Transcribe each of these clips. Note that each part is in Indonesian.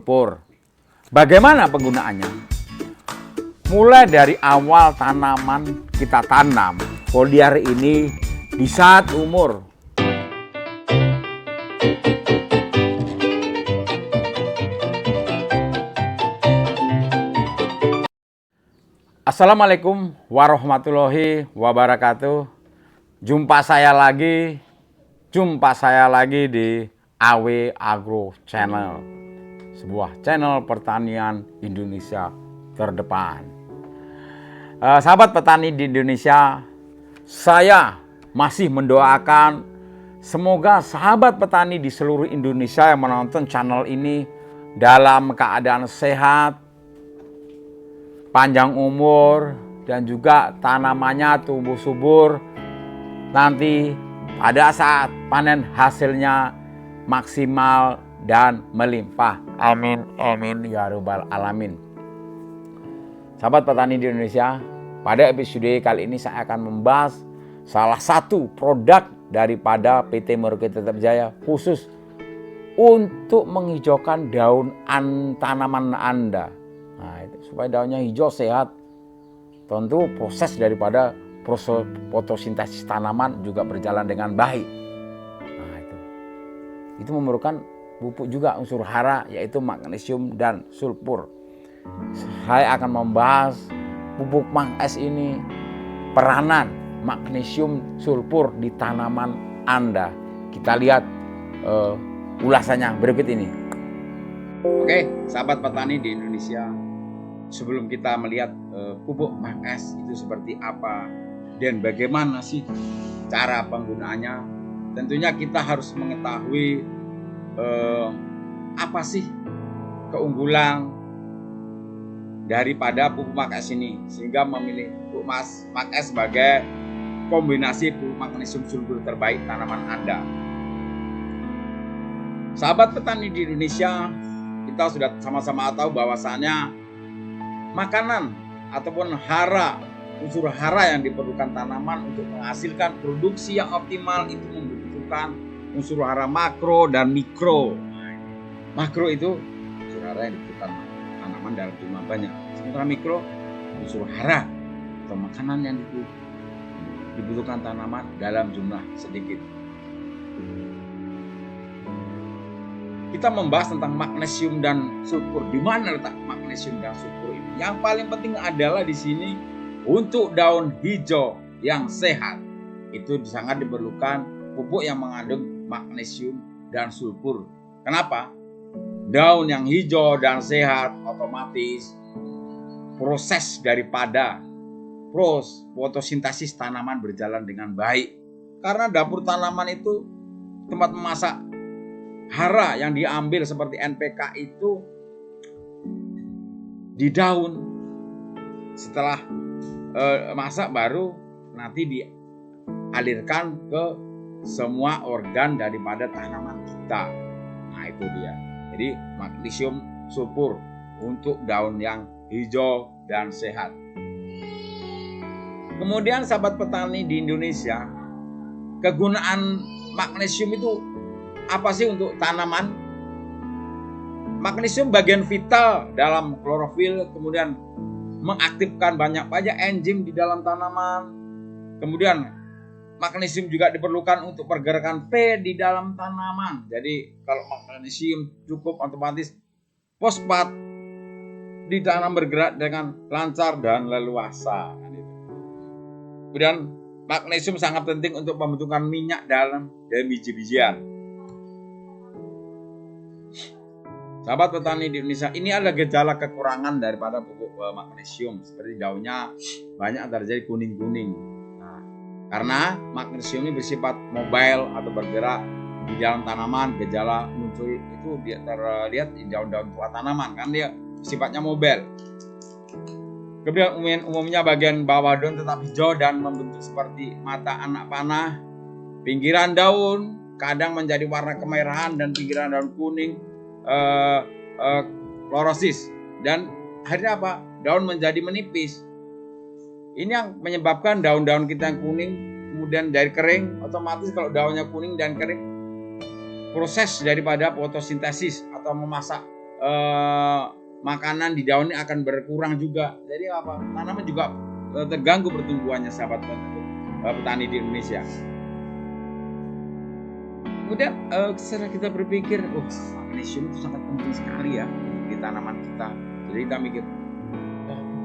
Pur. Bagaimana penggunaannya? Mulai dari awal tanaman kita tanam, foliar ini di saat umur Assalamualaikum warahmatullahi wabarakatuh. Jumpa saya lagi di AW Agro Channel, sebuah channel pertanian Indonesia terdepan. Sahabat petani di Indonesia, saya masih mendoakan semoga sahabat petani di seluruh Indonesia yang menonton channel ini dalam keadaan sehat, panjang umur, dan juga tanamannya tumbuh subur. Nanti pada saat panen hasilnya maksimal dan melimpah. Amin, amin ya rabbal alamin. Sahabat petani di Indonesia, pada episode kali ini saya akan membahas salah satu produk daripada PT Merauke Tetap Jaya khusus untuk menghijaukan daun tanaman Anda. Nah, itu supaya daunnya hijau sehat. Tentu proses daripada proses fotosintesis tanaman juga berjalan dengan baik. Nah, itu memerlukan pupuk juga unsur hara, yaitu magnesium dan sulfur. Saya akan membahas pupuk Mag-S ini, peranan magnesium sulfur di tanaman Anda. Kita lihat ulasannya berikut ini. Oke, sahabat petani di Indonesia, sebelum kita melihat pupuk Mag-S itu seperti apa dan bagaimana sih cara penggunaannya, tentunya kita harus mengetahui apa sih keunggulan daripada pupuk Mag-S ini, sehingga memilih pupuk Mag-S sebagai kombinasi pupuk magnesium sulfur terbaik tanaman Anda. Sahabat petani di Indonesia, kita sudah sama-sama tahu bahwasannya makanan ataupun unsur hara yang diperlukan tanaman untuk menghasilkan produksi yang optimal itu membutuhkan unsur hara makro dan mikro. Makro itu unsur hara yang dibutuhkan tanaman dalam jumlah banyak. Sementara mikro unsur hara atau makanan yang dibutuhkan tanaman dalam jumlah sedikit. Kita membahas tentang magnesium dan sulfur. Di mana letak magnesium dan sulfur ini? Yang paling penting adalah di sini untuk daun hijau yang sehat. Itu sangat diperlukan pupuk yang mengandung magnesium dan sulfur. Kenapa? Daun yang hijau dan sehat otomatis proses daripada fotosintesis tanaman berjalan dengan baik. Karena dapur tanaman itu tempat memasak hara yang diambil seperti NPK itu di daun. Setelah masak baru nanti dialirkan ke semua organ daripada tanaman kita. Nah, itu dia. Jadi magnesium sulfur untuk daun yang hijau dan sehat. Kemudian sahabat petani di Indonesia, kegunaan magnesium itu apa sih untuk tanaman? Magnesium bagian vital dalam klorofil, kemudian mengaktifkan banyak enzim di dalam tanaman. Kemudian magnesium juga diperlukan untuk pergerakan P di dalam tanaman. Jadi kalau magnesium cukup, otomatis fosfat di tanam bergerak dengan lancar dan leluasa. Kemudian magnesium sangat penting untuk pembentukan minyak dalam biji-bijian. Sahabat petani di Indonesia, ini adalah gejala kekurangan daripada pupuk magnesium. Seperti daunnya banyak terjadi kuning-kuning. Nah, karena magnesium ini bersifat mobile atau bergerak di dalam tanaman, gejala muncul itu terlihat di daun-daun tua tanaman, kan dia sifatnya mobile. Kemudian umumnya bagian bawah daun tetap hijau dan membentuk seperti mata anak panah. Pinggiran daun kadang menjadi warna kemerahan dan pinggiran daun kuning, klorosis, dan akhirnya apa? Daun menjadi menipis. Ini yang menyebabkan daun-daun kita yang kuning kemudian dari kering. Otomatis kalau daunnya kuning dan kering, proses daripada fotosintesis atau memasak makanan di daunnya akan berkurang juga. Jadi apa? Tanaman juga terganggu pertumbuhannya, sahabat petani di Indonesia. Kemudian setelah kita berpikir, magnesium itu sangat penting sekali ya di tanaman kita. Jadi kita mikir,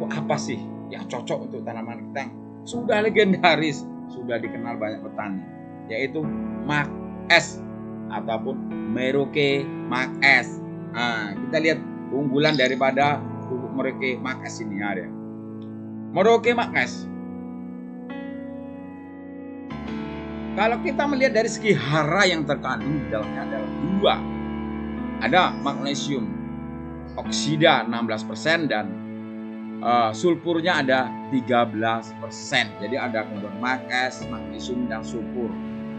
kok apa sih yang cocok untuk tanaman kita yang sudah legendaris, sudah dikenal banyak petani, yaitu Mark S ataupun Merauke Mark S. Nah, kita lihat keunggulan daripada pupuk Merauke Mark S ini ada. Merauke Mark S. Kalau kita melihat dari segi hara yang terkandung di dalamnya adalah 2. Ada magnesium oksida 16% dan sulfurnya ada 13%. Jadi ada komponen magnesium, magnesium dan sulfur.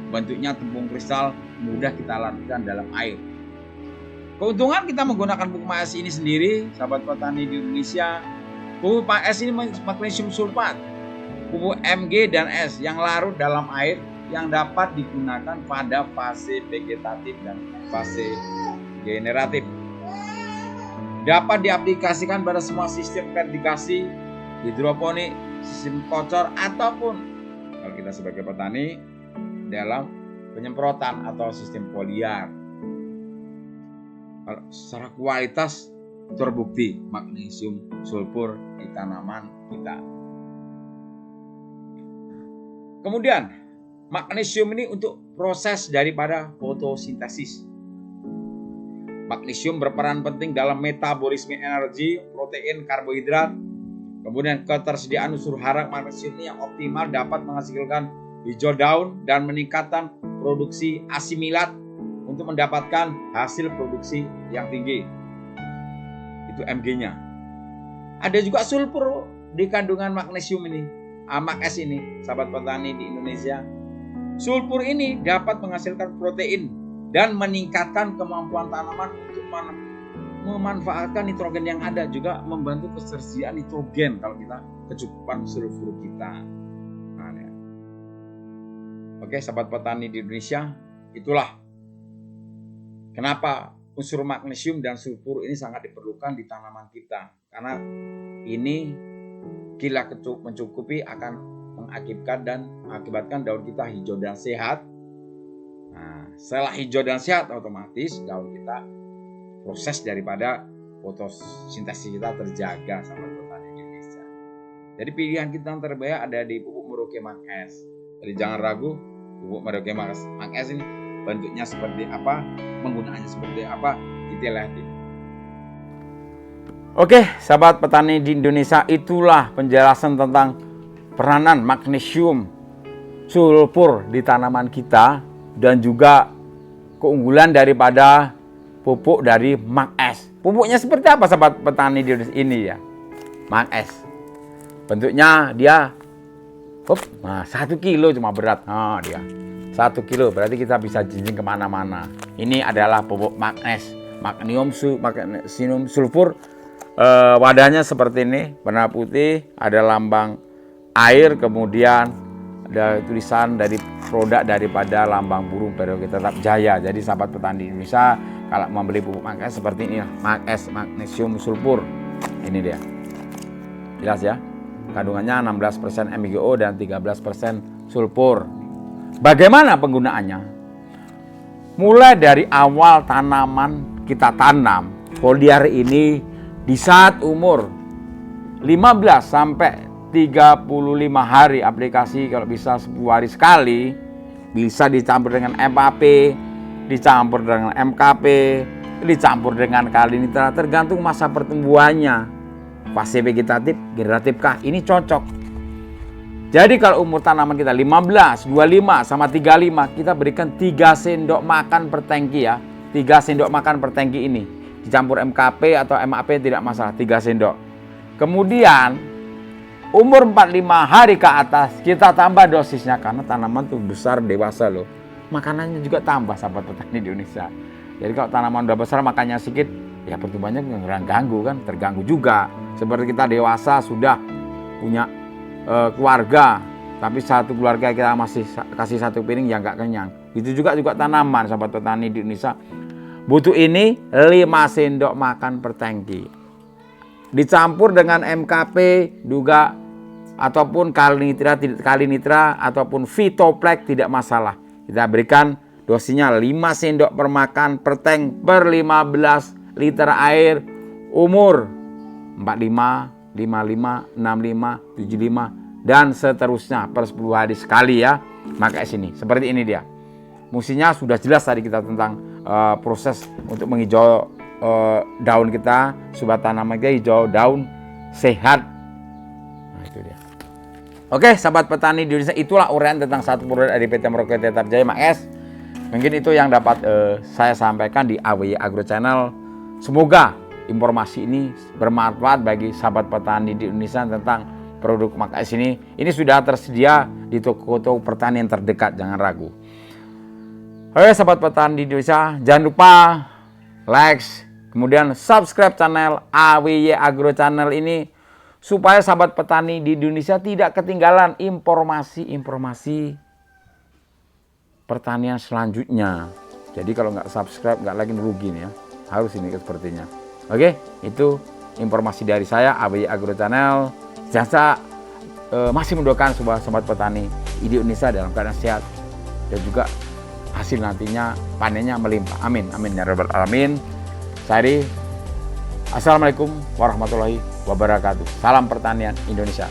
Bentuknya tepung kristal, mudah kita larutkan dalam air. Keuntungan kita menggunakan pupuk MAS ini sendiri, sahabat petani di Indonesia, pupuk MAS ini magnesium sulfat, pupuk Mg dan S yang larut dalam air yang dapat digunakan pada fase vegetatif dan fase generatif. Dapat diaplikasikan pada semua sistem vertikasi, hidroponik, sistem kocor, ataupun kalau kita sebagai petani dalam penyemprotan atau sistem foliar. Secara kualitas terbukti magnesium sulfur di tanaman kita. Kemudian magnesium ini untuk proses daripada fotosintesis. Magnesium berperan penting dalam metabolisme energi, protein, karbohidrat. Kemudian ketersediaan unsur hara magnesium ini yang optimal dapat menghasilkan hijau daun dan meningkatkan produksi asimilat untuk mendapatkan hasil produksi yang tinggi. Itu Mg-nya. Ada juga sulfur di kandungan magnesium ini, Mark S ini, sahabat petani di Indonesia. Sulfur ini dapat menghasilkan protein dan meningkatkan kemampuan tanaman untuk memanfaatkan nitrogen yang ada, juga membantu ketersediaan nitrogen kalau kita kecukupan sulfur kita. Nah, ya. Oke, sahabat petani di Indonesia, itulah kenapa unsur magnesium dan sulfur ini sangat diperlukan di tanaman kita, karena ini bila mencukupi akan mengakibatkan daun kita hijau dan sehat. Nah, setelah hijau dan sehat, otomatis daun kita, proses daripada fotosintesis kita terjaga, sahabat petani Indonesia. Jadi pilihan kita yang terbaik ada di pupuk Merauke Mark S. Jadi jangan ragu, pupuk Merauke Mark S ini bentuknya seperti apa, penggunaannya seperti apa, kita lihat. Oke, sahabat petani di Indonesia, itulah penjelasan tentang peranan magnesium sulfur di tanaman kita dan juga keunggulan daripada pupuk dari Mark S. Pupuknya seperti apa, sahabat petani di ini ya? Mark S. Bentuknya dia 1 kilo cuma berat. Dia 1 kilo, berarti kita bisa jinjing kemana-mana. Ini adalah pupuk magnesium sulfur. Wadahnya seperti ini, warna putih, ada lambang air, kemudian ada tulisan dari produk daripada lambang burung Merauke Tetap Jaya. Jadi sahabat petani Indonesia kalau membeli pupuk Mark S seperti ini, Mark S magnesium sulfur. Ini dia. Jelas ya. Kandungannya 16% MgO dan 13% sulfur. Bagaimana penggunaannya? Mulai dari awal tanaman kita tanam, foliar ini di saat umur 15 sampai 35 hari aplikasi, kalau bisa 10 hari sekali, bisa dicampur dengan MAP, dicampur dengan MKP, dicampur dengan kalinitra, tergantung masa pertumbuhannya. Fase vegetatif, generatif kah? Ini cocok. Jadi kalau umur tanaman kita 15, 25 sama 35, kita berikan 3 sendok makan per tangki ya. 3 sendok makan per tangki ini. Dicampur MKP atau MAP tidak masalah, 3 sendok. Kemudian umur 45 hari ke atas kita tambah dosisnya, karena tanaman tuh besar dewasa loh. Makanannya juga tambah, sahabat petani di Indonesia. Jadi kalau tanaman udah besar makannya sedikit, ya pertumbuhannya ganggu kan, terganggu juga. Seperti kita dewasa sudah punya keluarga, tapi satu keluarga kita masih kasih 1 piring ya nggak kenyang. Itu juga tanaman, sahabat petani di Indonesia. butuh ini 5 sendok makan per tangki. Dicampur dengan MKP juga ataupun kali nitra ataupun Vitoplex tidak masalah. Kita berikan dosisnya 5 sendok per makan per tank per 15 liter air umur 45, 55, 65, 75 dan seterusnya per 10 hari sekali ya. Maka sini seperti ini dia. Fungsinya sudah jelas tadi kita tentang proses untuk menghijau daun kita, supaya tanaman kita hijau daun sehat. Nah, itu dia. Oke, sahabat petani di Indonesia, itulah uraian tentang satu produk dari PT Merauke Tetap Jaya Mak S. Mungkin itu yang dapat saya sampaikan di AWY Agro Channel. Semoga informasi ini bermanfaat bagi sahabat petani di Indonesia tentang produk Mak S ini. Ini sudah tersedia di toko-toko pertanian terdekat, jangan ragu. Oke sahabat petani di Indonesia, jangan lupa like, kemudian subscribe channel AWY Agro Channel ini supaya sahabat petani di Indonesia tidak ketinggalan informasi-informasi pertanian selanjutnya. Jadi kalau nggak subscribe nggak lagi rugi nih ya, harus ini sepertinya. Oke, itu informasi dari saya AWY Agro Channel. Jasa masih mendoakan sebuah sahabat petani di Indonesia dalam keadaan sehat dan juga hasil nantinya panennya melimpah. Amin, amin ya rabbal alamin. Assalamualaikum warahmatullahi wabarakatuh. Salam pertanian Indonesia.